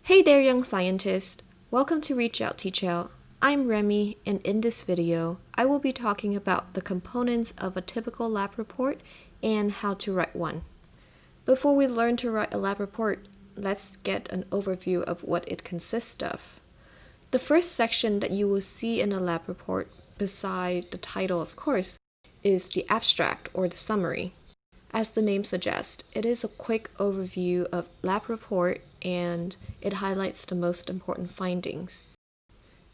Hey there, young scientist! Welcome to Reach Out Teacher. I'm Remy, and in this video, I will be talking about the components of a typical lab report and how to write one. Before we learn to write a lab report, let's get an overview of what it consists of. The first section that you will see in a lab report, beside the title of course, is the abstract or the summary. As the name suggests, it is a quick overview of lab report and it highlights the most important findings.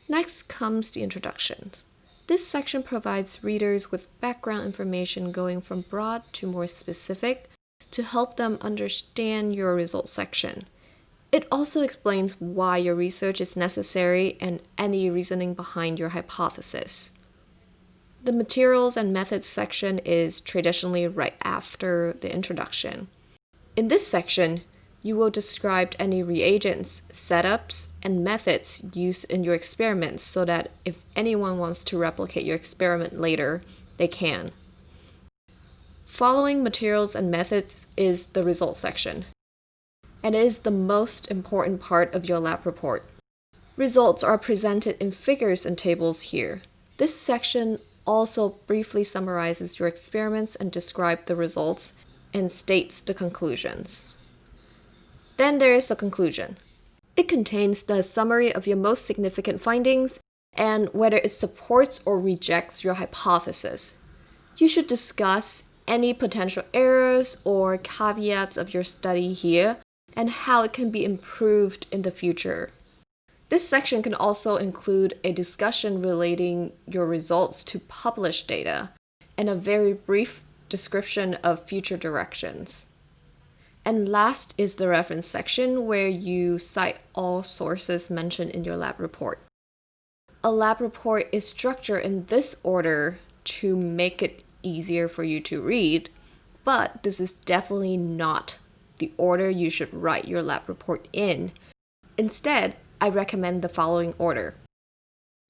Next comes the introductions. This section provides readers with background information going from broad to more specific to help them understand your results section. It also explains why your research is necessary and any reasoning behind your hypothesis. The materials and methods section is traditionally right after the introduction. In this section, you will describe any reagents, setups, and methods used in your experiments so that if anyone wants to replicate your experiment later, they can. Following materials and methods is the results section, and it is the most important part of your lab report. Results are presented in figures and tables here. This section also briefly summarizes your experiments and describes the results and states the conclusions. Then there is the conclusion. It contains the summary of your most significant findings and whether it supports or rejects your hypothesis. You should discuss any potential errors or caveats of your study here and how it can be improved in the future. This section can also include a discussion relating your results to published data and a very brief description of future directions. And last is the reference section where you cite all sources mentioned in your lab report. A lab report is structured in this order to make it easier for you to read, but this is definitely not the order you should write your lab report in. Instead, I recommend the following order.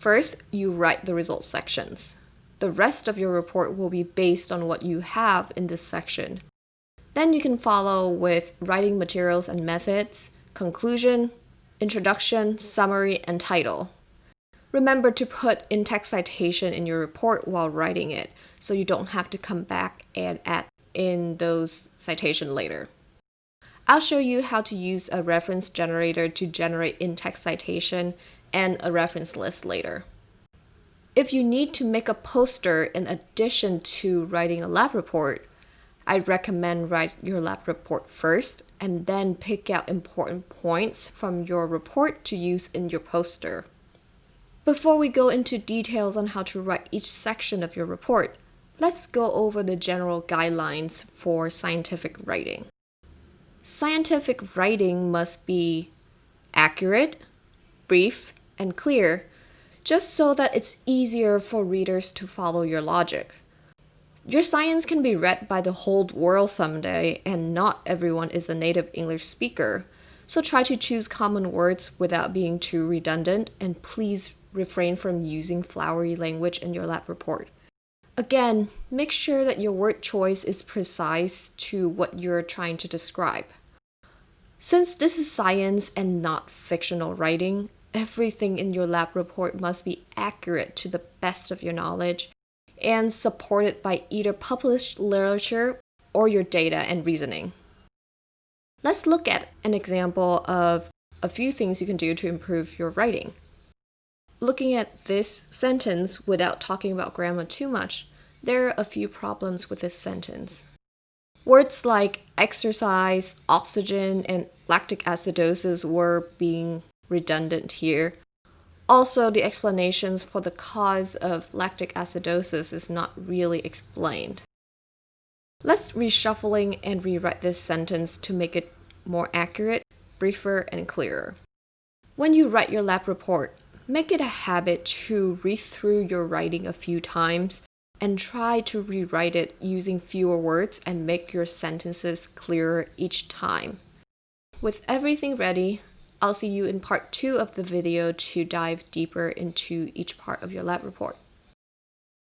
First, you write the results sections. The rest of your report will be based on what you have in this section. Then you can follow with writing materials and methods, conclusion, introduction, summary, and title. Remember to put in-text citation in your report while writing it, so you don't have to come back and add in those citations later. I'll show you how to use a reference generator to generate in-text citation and a reference list later. If you need to make a poster in addition to writing a lab report, I recommend write your lab report first and then pick out important points from your report to use in your poster. Before we go into details on how to write each section of your report, let's go over the general guidelines for scientific writing. Scientific writing must be accurate, brief, and clear, just so that it's easier for readers to follow your logic. Your science can be read by the whole world someday, and not everyone is a native English speaker, so try to choose common words without being too redundant, and please refrain from using flowery language in your lab report. Again, make sure that your word choice is precise to what you're trying to describe. Since this is science and not fictional writing, everything in your lab report must be accurate to the best of your knowledge and supported by either published literature or your data and reasoning. Let's look at an example of a few things you can do to improve your writing. Looking at this sentence without talking about grammar too much, there are a few problems with this sentence. Words like exercise, oxygen, and lactic acidosis were being redundant here. Also, the explanations for the cause of lactic acidosis is not really explained. Let's reshuffling and rewrite this sentence to make it more accurate, briefer, and clearer. When you write your lab report, make it a habit to read through your writing a few times and try to rewrite it using fewer words and make your sentences clearer each time. With everything ready, I'll see you in part 2 of the video to dive deeper into each part of your lab report.